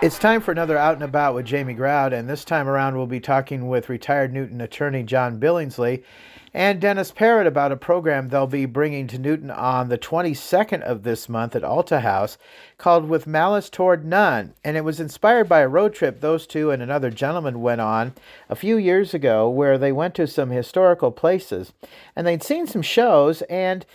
It's time for another Out and About with Jamie Grout, and this time around we'll be talking with retired Newton attorney John Billingsley and Dennis Parrott about a program they'll be bringing to Newton on the 22nd of this month at Alta House called With Malice Toward None. And it was inspired by a road trip those two and another gentleman went on a few years ago where they went to some historical places and they'd seen some shows, and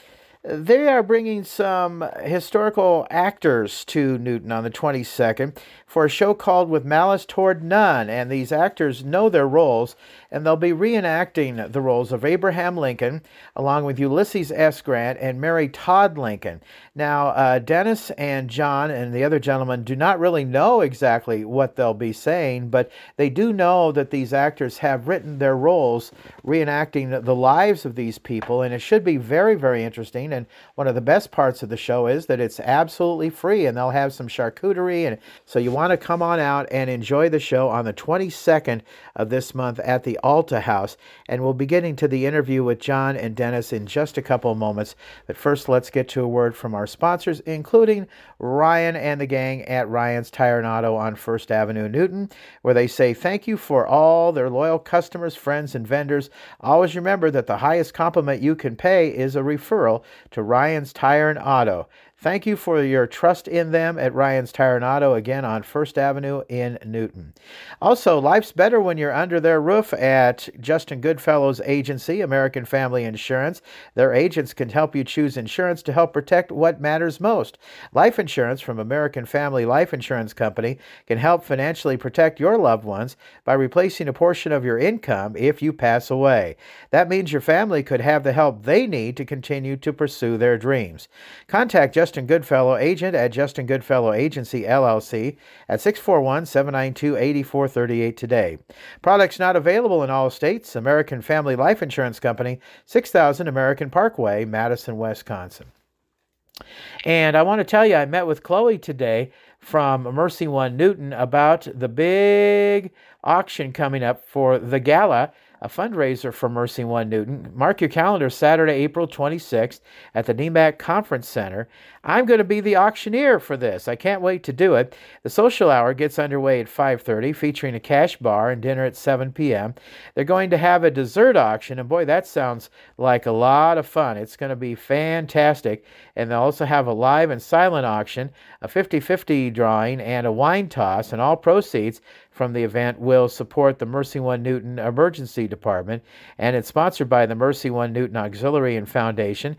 they are bringing some historical actors to Newton on the 22nd for a show called With Malice Toward None. And these actors know their roles, and they'll be reenacting the roles of Abraham Lincoln, along with Ulysses S. Grant and Mary Todd Lincoln. Now, Dennis and John and the other gentleman do not really know exactly what they'll be saying, but they do know that these actors have written their roles reenacting the lives of these people, and it should be very, very interesting. And one of the best parts of the show is that it's absolutely free, and they'll have some charcuterie, and so you want to come on out and enjoy the show on the 22nd of this month at the Alta House. And we'll be getting to the interview with John and Dennis in just a couple of moments. But first, let's get to a word from our sponsors, including Ryan and the gang at Ryan's Tire and Auto on First Avenue, Newton, where they say thank you for all their loyal customers, friends, and vendors. Always remember that the highest compliment you can pay is a referral to Ryan's Tire and Auto. Thank you for your trust in them at Ryan's Tire and Auto, again on First Avenue in Newton. Also, life's better when you're under their roof at Justin Goodfellow's agency, American Family Insurance. Their agents can help you choose insurance to help protect what matters most. Life insurance from American Family Life Insurance Company can help financially protect your loved ones by replacing a portion of your income if you pass away. That means your family could have the help they need to continue to pursue their dreams. Contact Justin Goodfellow, agent at Justin Goodfellow Agency, LLC, at 641-792-8438 today. Products not available in all states. American Family Life Insurance Company, 6000 American Parkway, Madison, Wisconsin. And I want to tell you, I met with Chloe today from Mercy One Newton about the big auction coming up for the gala, a fundraiser for Mercy One Newton. Mark your calendar, Saturday, April 26th at the NEMAC Conference Center. I'm going to be the auctioneer for this. I can't wait to do it. The social hour gets underway at 5:30, featuring a cash bar and dinner at 7 p.m. They're going to have a dessert auction, and boy, that sounds like a lot of fun. It's going to be fantastic. And they'll also have a live and silent auction, a 50-50 drawing, and a wine toss, and all proceeds from the event will support the Mercy One Newton Emergency Department, and it's sponsored by the Mercy One Newton Auxiliary and Foundation.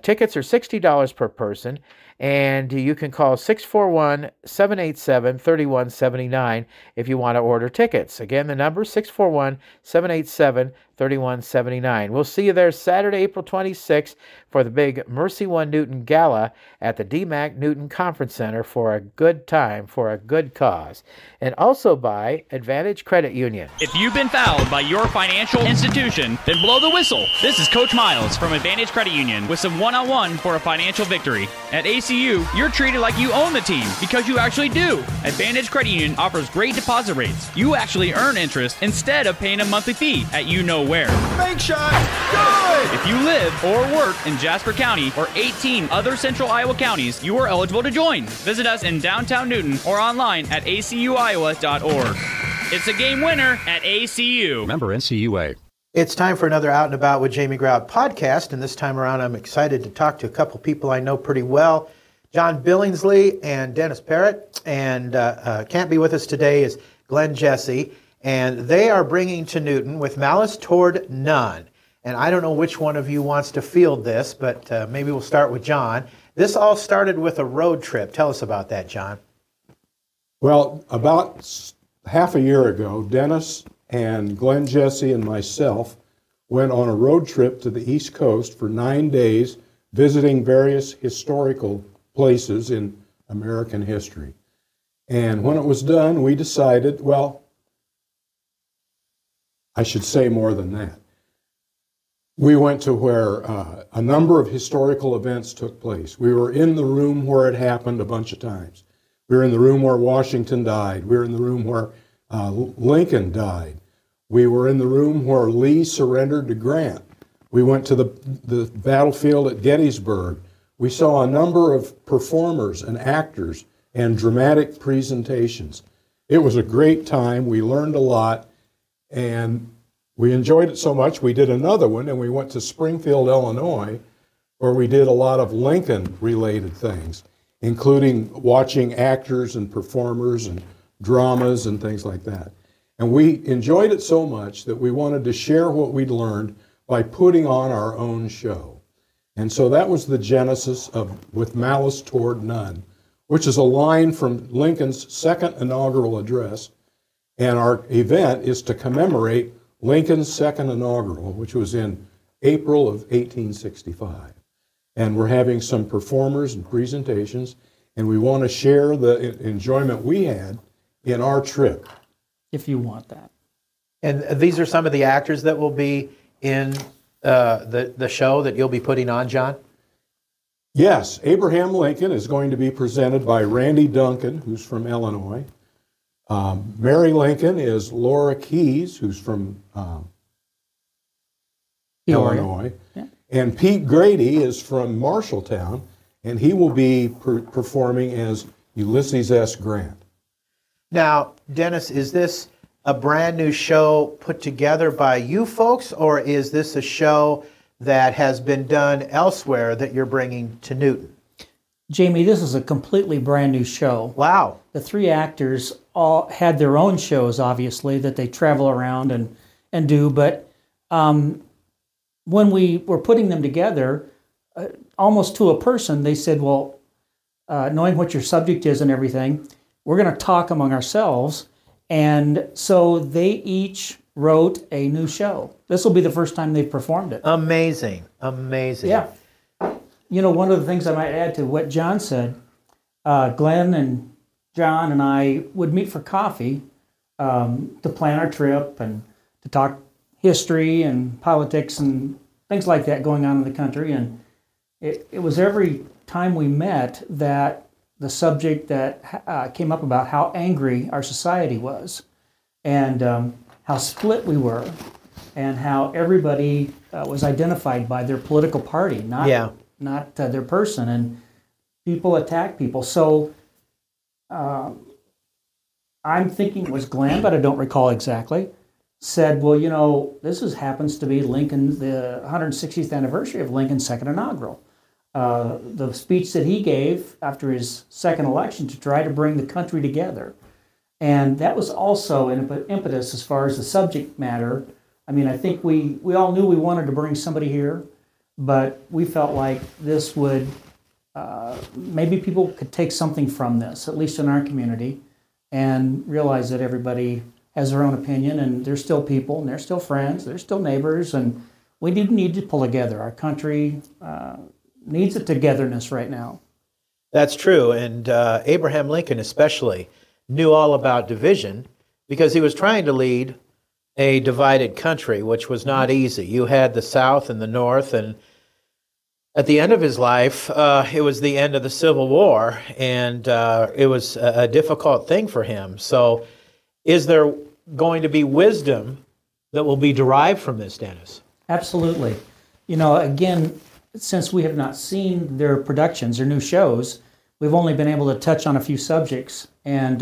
Tickets are $60 per person, and you can call 641-787-3179 if you want to order tickets. Again, the number is 641-787-3179. We'll see you there Saturday, April 26th for the big Mercy One Newton Gala at the DMAC Newton Conference Center for a good time, for a good cause. And also by Advantage Credit Union. If you've been fouled by your financial institution, then blow the whistle. This is Coach Miles from Advantage Credit Union with some one-on-one for a financial victory. At ACU, you're treated like you own the team because you actually do. Advantage Credit Union offers great deposit rates. You actually earn interest instead of paying a monthly fee at you know where. Bank shot! Good! If you live or work in Jasper County or 18 other central Iowa counties, you are eligible to join. Visit us in downtown Newton or online at acuiowa.org. It's a game winner at ACU. Member NCUA. It's time for another Out and About with Jamie Grout podcast, and this time around I'm excited to talk to a couple people I know pretty well, John Billingsley and Dennis Parrott, and can't be with us today is Glen Jesse, and they are bringing to Newton With Malice Toward None. And I don't know which one of you wants to field this, but maybe we'll start with John. This all started with a road trip. Tell us about that, John. Well, about half a year ago, Dennis and Glen Jesse and myself went on a road trip to the East Coast for 9 days, visiting various historical places in American history. And when it was done, we decided, well, I should say more than that. We went to where a number of historical events took place. We were in the room where it happened a bunch of times. We were in the room where Washington died. We were in the room where Lincoln died. We were in the room where Lee surrendered to Grant. We went to the battlefield at Gettysburg. We saw a number of performers and actors and dramatic presentations. It was a great time. We learned a lot, and we enjoyed it so much we did another one, and we went to Springfield, Illinois, where we did a lot of Lincoln-related things, including watching actors and performers and dramas and things like that. And we enjoyed it so much that we wanted to share what we'd learned by putting on our own show. And so that was the genesis of With Malice Toward None, which is a line from Lincoln's second inaugural address. And our event is to commemorate Lincoln's second inaugural, which was in April of 1865. And we're having some performers and presentations, and we want to share the enjoyment we had in our trip. If you want that. And these are some of the actors that will be in the show that you'll be putting on, John? Yes, Abraham Lincoln is going to be presented by Randy Duncan, who's from Illinois. Mary Lincoln is Laura Keyes, who's from Illinois. Yeah. And Pete Grady is from Marshalltown, and he will be performing as Ulysses S. Grant. Now, Dennis, is this a brand new show put together by you folks, or is this a show that has been done elsewhere that you're bringing to Newton? Jamie, this is a completely brand new show. Wow. The three actors all had their own shows, obviously, that they travel around and do, but when we were putting them together, almost to a person, they said, well, knowing what your subject is and everything, we're going to talk among ourselves. And so they each wrote a new show. This will be the first time they've performed it. Amazing. Amazing. Yeah. You know, one of the things I might add to what John said, Glen and John and I would meet for coffee to plan our trip and to talk history and politics and things like that going on in the country. And it was every time we met that the subject that came up about how angry our society was and how split we were and how everybody was identified by their political party, not their person, and people attack people. So I'm thinking it was Glenn, but I don't recall exactly, said, well, you know, this happens to be the 160th anniversary of Lincoln's second inaugural. The speech that he gave after his second election to try to bring the country together. And that was also an impetus as far as the subject matter. I mean, I think we all knew we wanted to bring somebody here, but we felt like this would, maybe people could take something from this, at least in our community, and realize that everybody has their own opinion, and they're still people, and they're still friends, they're still neighbors, and we do need to pull together. Our country needs a togetherness right now. That's true, and Abraham Lincoln especially knew all about division because he was trying to lead a divided country, which was not easy. You had the South and the North, and at the end of his life, it was the end of the Civil War, and it was a difficult thing for him. So is there going to be wisdom that will be derived from this, Dennis? Absolutely. You know, again, since we have not seen their productions, their new shows, we've only been able to touch on a few subjects, and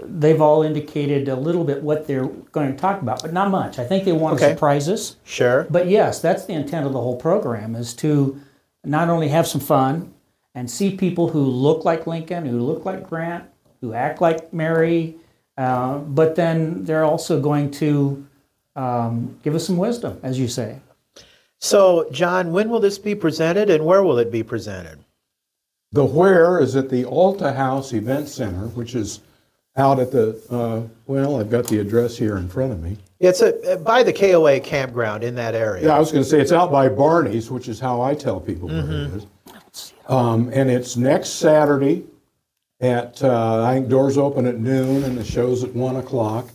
they've all indicated a little bit what they're going to talk about, but not much. I think they want to surprise us. Sure. But yes, that's the intent of the whole program, is to not only have some fun and see people who look like Lincoln, who look like Grant, who act like Mary, but then they're also going to give us some wisdom, as you say. So, John, when will this be presented and where will it be presented? The where is at the Alta House Event Center, which is out at the, well, I've got the address here in front of me. It's by the KOA campground in that area. Yeah, I was going to say it's out by Barney's, which is how I tell people where it is. And it's next Saturday at, I think doors open at noon and the show's at 1 o'clock.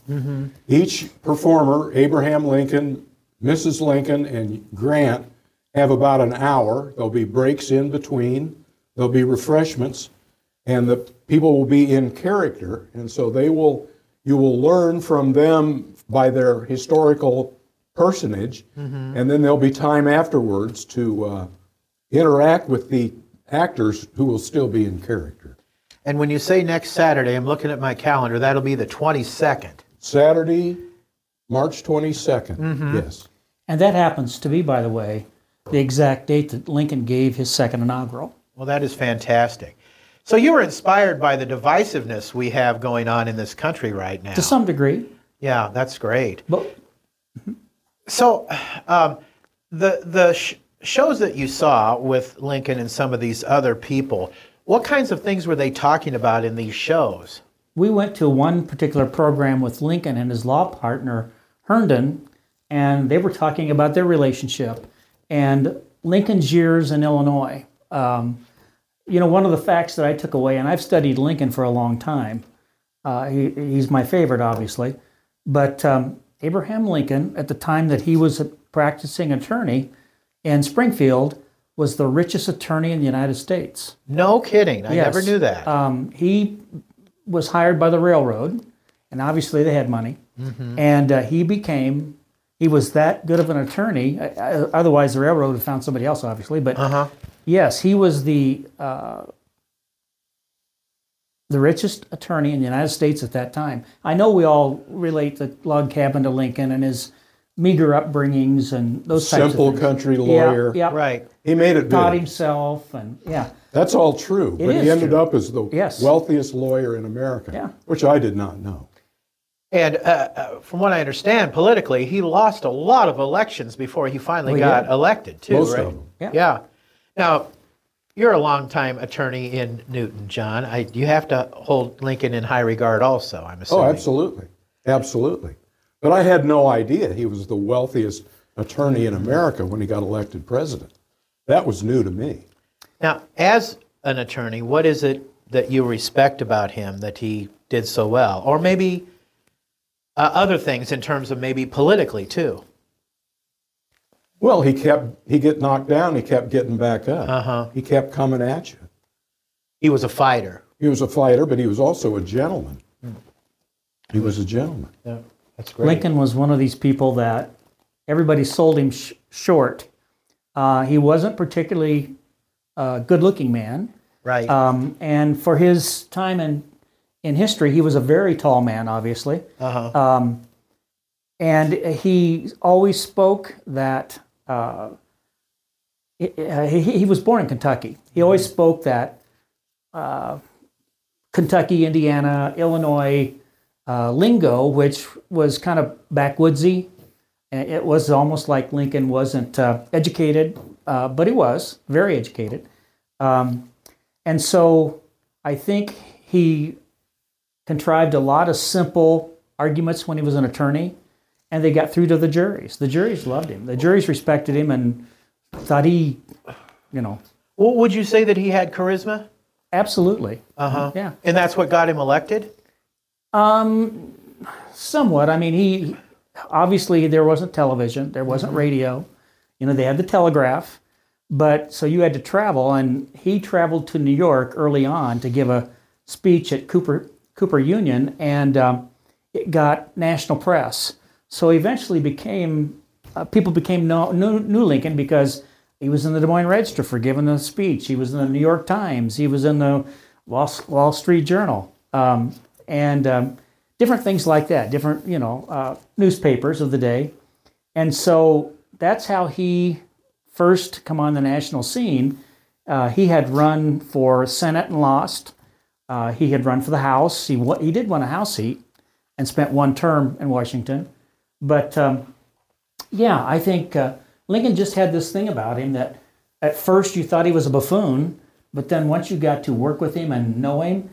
Each performer, Abraham Lincoln, Mrs. Lincoln, and Grant, have about an hour. There'll be breaks in between. There'll be refreshments, and the people will be in character, and so you will learn from them by their historical personage, and then there'll be time afterwards to interact with the actors who will still be in character. And when you say next Saturday, I'm looking at my calendar, that'll be the 22nd. Saturday, March 22nd, yes. And that happens to be, by the way, the exact date that Lincoln gave his second inaugural. Well, that is fantastic. So you were inspired by the divisiveness we have going on in this country right now. To some degree. Yeah, that's great. But So the shows that you saw with Lincoln and some of these other people, what kinds of things were they talking about in these shows? we went to one particular program with Lincoln and his law partner, Herndon, and they were talking about their relationship and Lincoln's years in Illinois. You know, one of the facts that I took away, and I've studied Lincoln for a long time, he's my favorite, obviously, but Abraham Lincoln, at the time that he was a practicing attorney in Springfield, was the richest attorney in the United States. No kidding. I never knew that. He was hired by the railroad, and obviously they had money, and he was that good of an attorney. Otherwise, the railroad would have found somebody else, obviously. But yes, he was the richest attorney in the United States at that time. I know we all relate the log cabin to Lincoln and his meager upbringings and those types of things. Simple country lawyer. Yeah, Right. He made it taught big. himself, and That's all true. But he is ended true. up as the Yes. wealthiest lawyer in America, Yeah. which I did not know. And from what I understand, politically, he lost a lot of elections before he finally got elected, too, Most right? of them. Yeah. Now, you're a longtime attorney in Newton, John. You have to hold Lincoln in high regard also, I'm assuming. Oh, absolutely. Absolutely. But I had no idea he was the wealthiest attorney in America when he got elected president. That was new to me. Now, as an attorney, what is it that you respect about him that he did so well? Or maybe other things in terms of maybe politically, too? Well, he get knocked down, he kept getting back up. He kept coming at you. He was a fighter. He was a fighter, but he was also a gentleman. He was a gentleman. Yeah, that's great. Lincoln was one of these people that everybody sold him short. He wasn't particularly a good-looking man. Right. And for his time in history, he was a very tall man, obviously. And he always spoke that he was born in Kentucky. He always spoke that Kentucky, Indiana, Illinois lingo, which was kind of backwoodsy. And it was almost like Lincoln wasn't educated, but he was very educated. And so I think he contrived a lot of simple arguments when he was an attorney, and they got through to the juries. The juries loved him. The juries respected him and thought he, Well, would you say that he had charisma? absolutely. Yeah. And that's what got him elected? Somewhat. I mean, he obviously there wasn't television, there wasn't radio. You know, they had the telegraph, but so you had to travel, and he traveled to New York early on to give a speech at Cooper Union, and it got national press. So eventually people knew Lincoln because he was in the Des Moines Register for giving a speech. He was in the New York Times. He was in the Wall Street Journal, and different things like that. Different newspapers of the day, and so that's how he first come on the national scene. He had run for Senate and lost. He had run for the House. He did win a House seat and spent one term in Washington. But I think Lincoln just had this thing about him that at first you thought he was a buffoon, but then once you got to work with him and know him,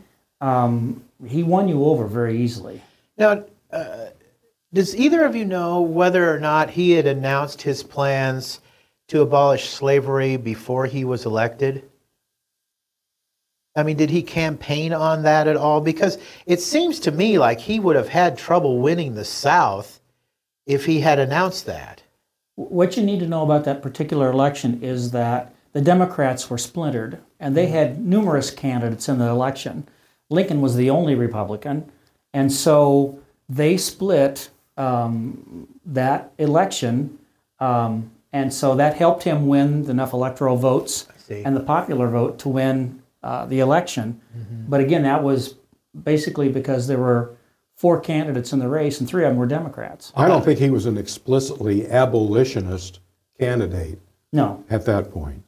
he won you over very easily. Now, does either of you know whether or not he had announced his plans to abolish slavery before he was elected? I mean, did he campaign on that at all? Because it seems to me like he would have had trouble winning the South if he had announced that. What you need to know about that particular election is that the Democrats were splintered, and they had numerous candidates in the election. Lincoln was the only Republican, and so they split that election, and so that helped him win enough electoral votes see. and the popular vote to win the election. But again, that was basically because there were 4 candidates in the race, and 3 of them were Democrats. I don't think he was an explicitly abolitionist candidate No. at that point.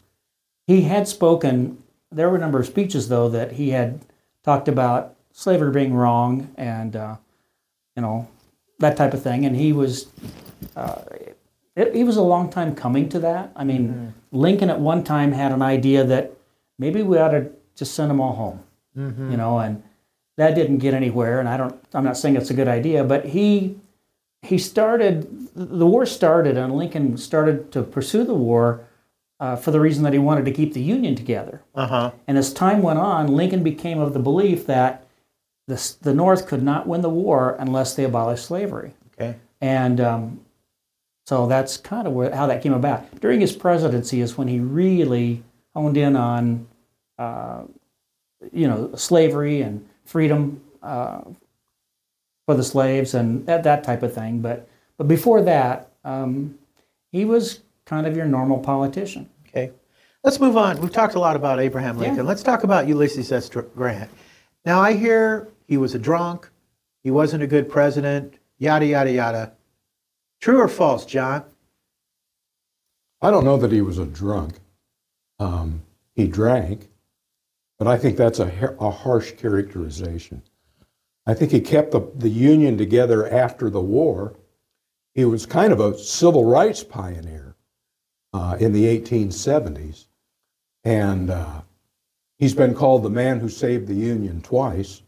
He had spoken, there were a number of speeches, though, that he had talked about slavery being wrong and, that type of thing. And he was, he was a long time coming to that. I mean, Lincoln at one time had an idea that maybe we ought to just send them all home, and that didn't get anywhere. And I'm not saying it's a good idea, but the war started, and Lincoln started to pursue the war for the reason that he wanted to keep the Union together. And as time went on, Lincoln became of the belief that the North could not win the war unless they abolished slavery. Okay. And so that's kind of how that came about. During his presidency is when he really honed in on, slavery and freedom for the slaves and that type of thing. But before that, he was kind of your normal politician. Okay. Let's move on. We've talked a lot about Abraham Lincoln. Yeah. Let's talk about Ulysses S. Grant. Now, I hear he was a drunk, he wasn't a good president, yada, yada, yada. True or false, John? I don't know that he was a drunk. He drank, but I think that's a harsh characterization. I think he kept the Union together after the war. He was kind of a civil rights pioneer in the 1870s. And he's been called the man who saved the Union twice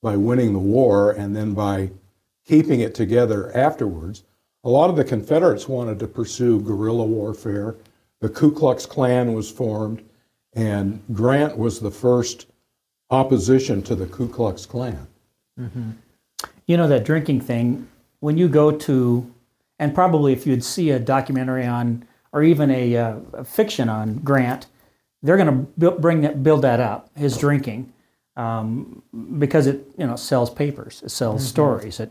by winning the war and then by keeping it together afterwards. A lot of the Confederates wanted to pursue guerrilla warfare. The Ku Klux Klan was formed, and Grant was the first opposition to the Ku Klux Klan. You know, that drinking thing, when you go to, and probably if you'd see a documentary on, or even a fiction on Grant, they're going to build that up, his drinking, because it sells papers, it sells stories.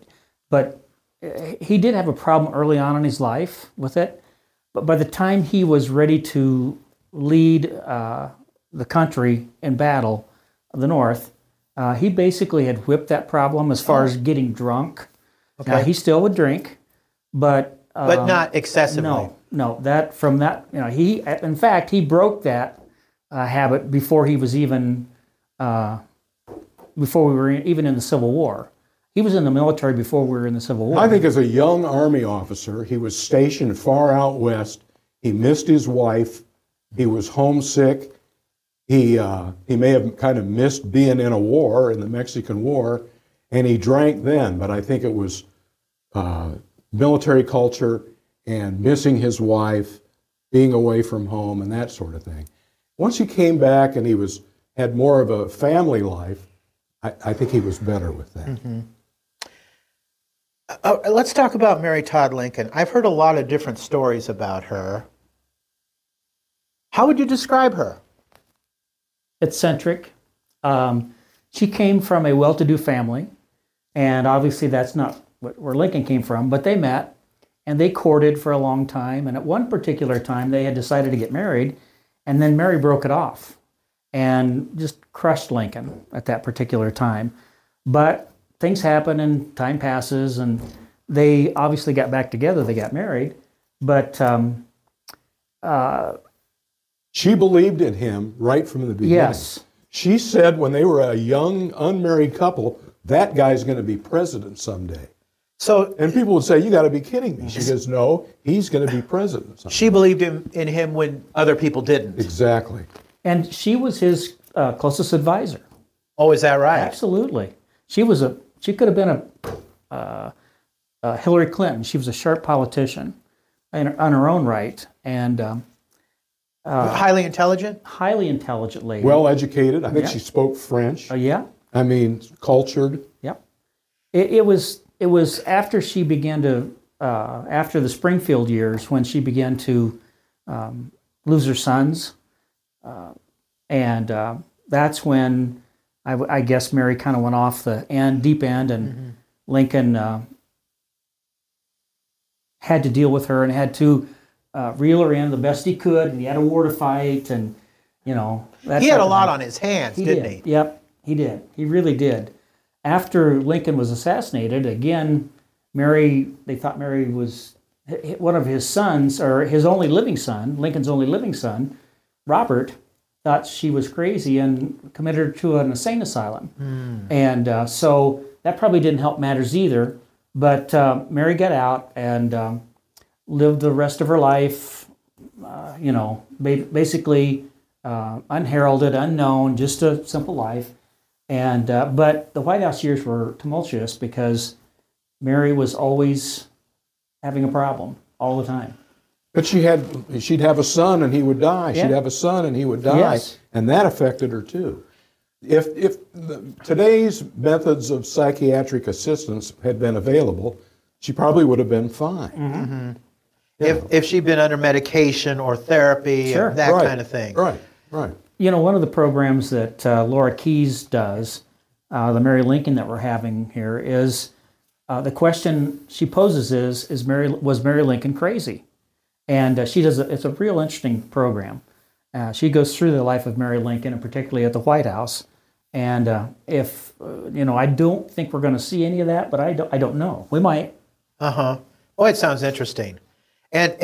But he did have a problem early on in his life with it. But by the time he was ready to lead the country in battle, the North, he basically had whipped that problem as far as getting drunk. Okay. Now, he still would drink, but not excessively. No. He in fact he broke that habit before he was even before we were even in the Civil War. He was in the military before we were in the Civil War. I think as a young Army officer, he was stationed far out west. He missed his wife. He was homesick. He may have kind of missed being in a war, in the Mexican War, and he drank then. But I think it was military culture and missing his wife, being away from home, and that sort of thing. Once he came back and he had more of a family life, I think he was better with that. Let's talk about Mary Todd Lincoln. I've heard a lot of different stories about her. How would you describe her? Eccentric. She came from a well-to-do family, and obviously that's not where Lincoln came from, but they met, and they courted for a long time, and at one particular time they had decided to get married, and then Mary broke it off and just crushed Lincoln at that particular time. But things happen and time passes, and they obviously got back together, they got married, but she believed in him right from the beginning. yes. She said when they were a young, unmarried couple, that guy's going to be president someday. And people would say, you got to be kidding me. She goes, no, he's going to be president someday. She believed in him when other people didn't. Exactly. And she was his closest advisor. Oh, is that right? Absolutely. She could have been a Hillary Clinton. She was a sharp politician on her own right, and highly intelligent? highly intelligent lady. Well educated. I think Yeah. she spoke French. Yeah. I mean, cultured. Yep. It was after she began to after the Springfield years when she began to lose her sons, and that's when I guess Mary kind of went off the deep end, and Lincoln had to deal with her and had to reel her in the best he could, and he had a war to fight, and you know. He had a lot on his hands, didn't he? Yep, he did. He really did. After Lincoln was assassinated, again, they thought Mary was one of his sons, or his only living son, Lincoln's only living son, Robert, thought she was crazy and committed her to an insane asylum. And so that probably didn't help matters either. But Mary got out and lived the rest of her life, basically unheralded, unknown, just a simple life. And but the White House years were tumultuous because Mary was always having a problem all the time. But she'd have a son and he would die. Yeah. She'd have a son and he would die. Yes. And that affected her too. If today's methods of psychiatric assistance had been available, she probably would have been fine. Mm-hmm. If she'd been under medication or therapy, Sure. and that Right. kind of thing. Right. You know, one of the programs that Laura Keyes does, the Mary Lincoln that we're having here, is the question she poses was Mary Lincoln crazy? And she does it's a real interesting program. She goes through the life of Mary Lincoln, and particularly at the White House. And I don't think we're going to see any of that, but I don't know. We might. Boy, it sounds interesting, and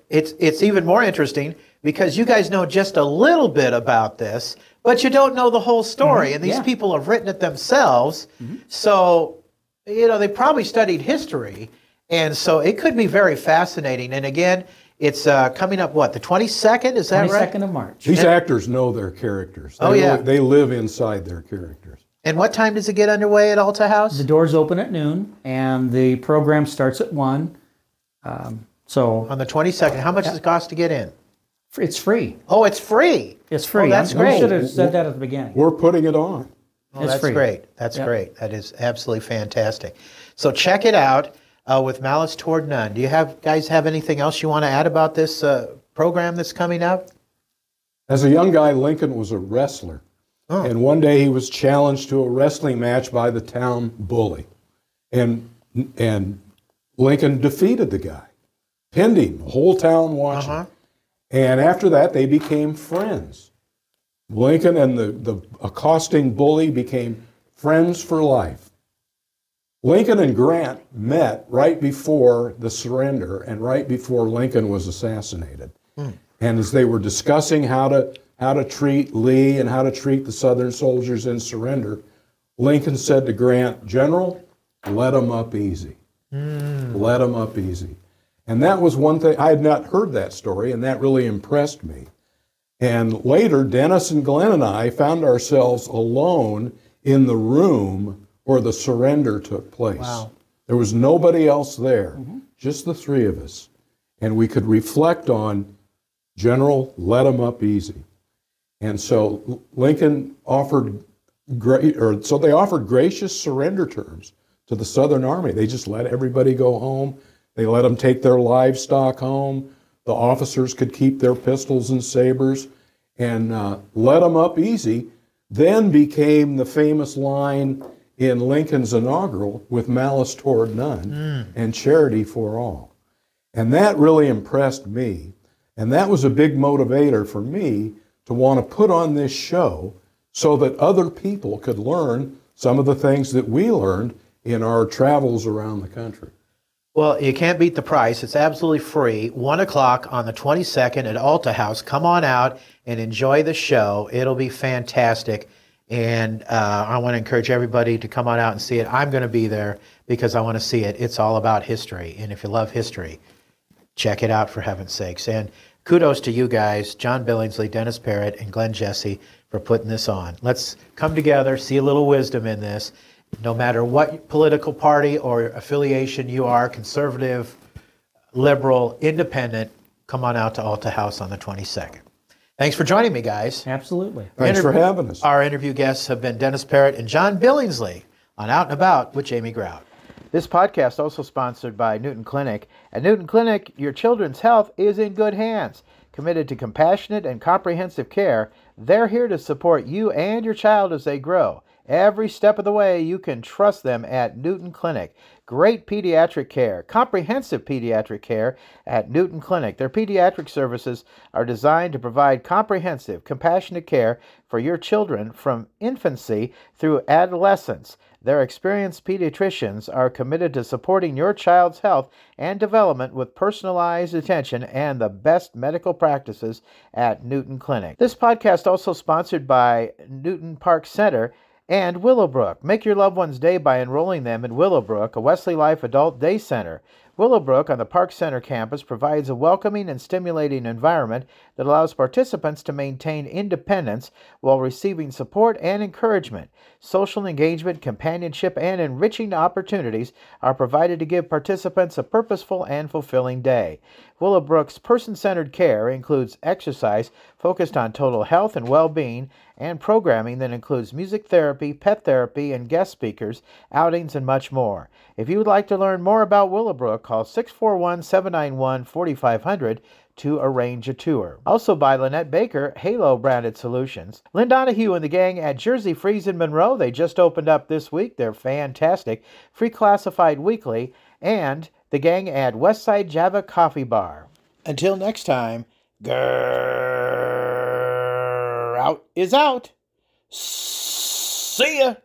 it's even more interesting because you guys know just a little bit about this, but you don't know the whole story. And these people have written it themselves, so they probably studied history, and so it could be very fascinating. And again, it's coming up, the 22nd? Is that right? 22nd of March. These actors know their characters. They live inside their characters. And what time does it get underway at Alta House? The doors open at noon, and the program starts at 1. So on the 22nd, how much does it cost to get in? It's free. Oh, it's free. It's free. Oh, that's I great. should have said that at the beginning. We're putting it on. Oh, It's that's free. great. That's great. That is absolutely fantastic. So check it out with Malice Toward None. Do you guys have anything else you want to add about this program that's coming up? As a young guy, Lincoln was a wrestler. And one day he was challenged to a wrestling match by the town bully. And Lincoln defeated the guy, pinned him, the whole town watching. And after that, they became friends. Lincoln and the accosting bully became friends for life. Lincoln and Grant met right before the surrender and right before Lincoln was assassinated. And as they were discussing how to treat Lee and how to treat the Southern soldiers in surrender, Lincoln said to Grant, "General, let them up easy. Let them up easy." And that was one thing, I had not heard that story, and that really impressed me. And later, Dennis and Glen and I found ourselves alone in the room where the surrender took place. Wow. There was nobody else there, just the three of us. And we could reflect on, "General, let them up easy." And so Lincoln offered they offered gracious surrender terms to the Southern Army. They just let everybody go home. They let them take their livestock home. The officers could keep their pistols and sabers, and let them up easy then became the famous line in Lincoln's inaugural with "Malice Toward None" and "Charity for All." And that really impressed me. And that was a big motivator for me to want to put on this show so that other people could learn some of the things that we learned in our travels around the country. Well, you can't beat the price. It's absolutely free. 1 o'clock on the 22nd at Alta House. Come on out and enjoy the show. It'll be fantastic. And I want to encourage everybody to come on out and see it. I'm going to be there because I want to see it. It's all about history. And if you love history, check it out, for heaven's sakes. And kudos to you guys, John Billingsley, Dennis Parrott, and Glen Jesse, for putting this on. Let's come together, see a little wisdom in this. No matter what political party or affiliation you are, conservative, liberal, independent, come on out to Alta House on the 22nd. Thanks for joining me, guys. Absolutely. Thanks for having us. Our interview guests have been Dennis Parrott and John Billingsley on Out and About with Jamie Grout. This podcast also sponsored by Newton Clinic. At Newton Clinic, your children's health is in good hands. Committed to compassionate and comprehensive care, they're here to support you and your child as they grow. Every step of the way, you can trust them at Newton Clinic. great pediatric care, comprehensive pediatric care at Newton Clinic. Their pediatric services are designed to provide comprehensive, compassionate care for your children from infancy through adolescence. Their experienced pediatricians are committed to supporting your child's health and development with personalized attention and the best medical practices at Newton Clinic. This podcast also sponsored by Newton Park Center and Willowbrook. Make your loved one's day by enrolling them in Willowbrook, a Wesley Life Adult Day Center. Willowbrook on the Park Center campus provides a welcoming and stimulating environment that allows participants to maintain independence while receiving support and encouragement. Social engagement, companionship, and enriching opportunities are provided to give participants a purposeful and fulfilling day. Willowbrook's person-centered care includes exercise focused on total health and well-being, and programming that includes music therapy, pet therapy, and guest speakers, outings, and much more. If you would like to learn more about Willowbrook, call 641-791-4500 to arrange a tour. Also by Lynette Baker, Halo Branded Solutions. Lynn Donahue and the gang at Jersey Freeze in Monroe, they just opened up this week. They're fantastic. Free classified weekly. And the gang at Westside Java Coffee Bar. Until next time, grrr, out is out. See ya.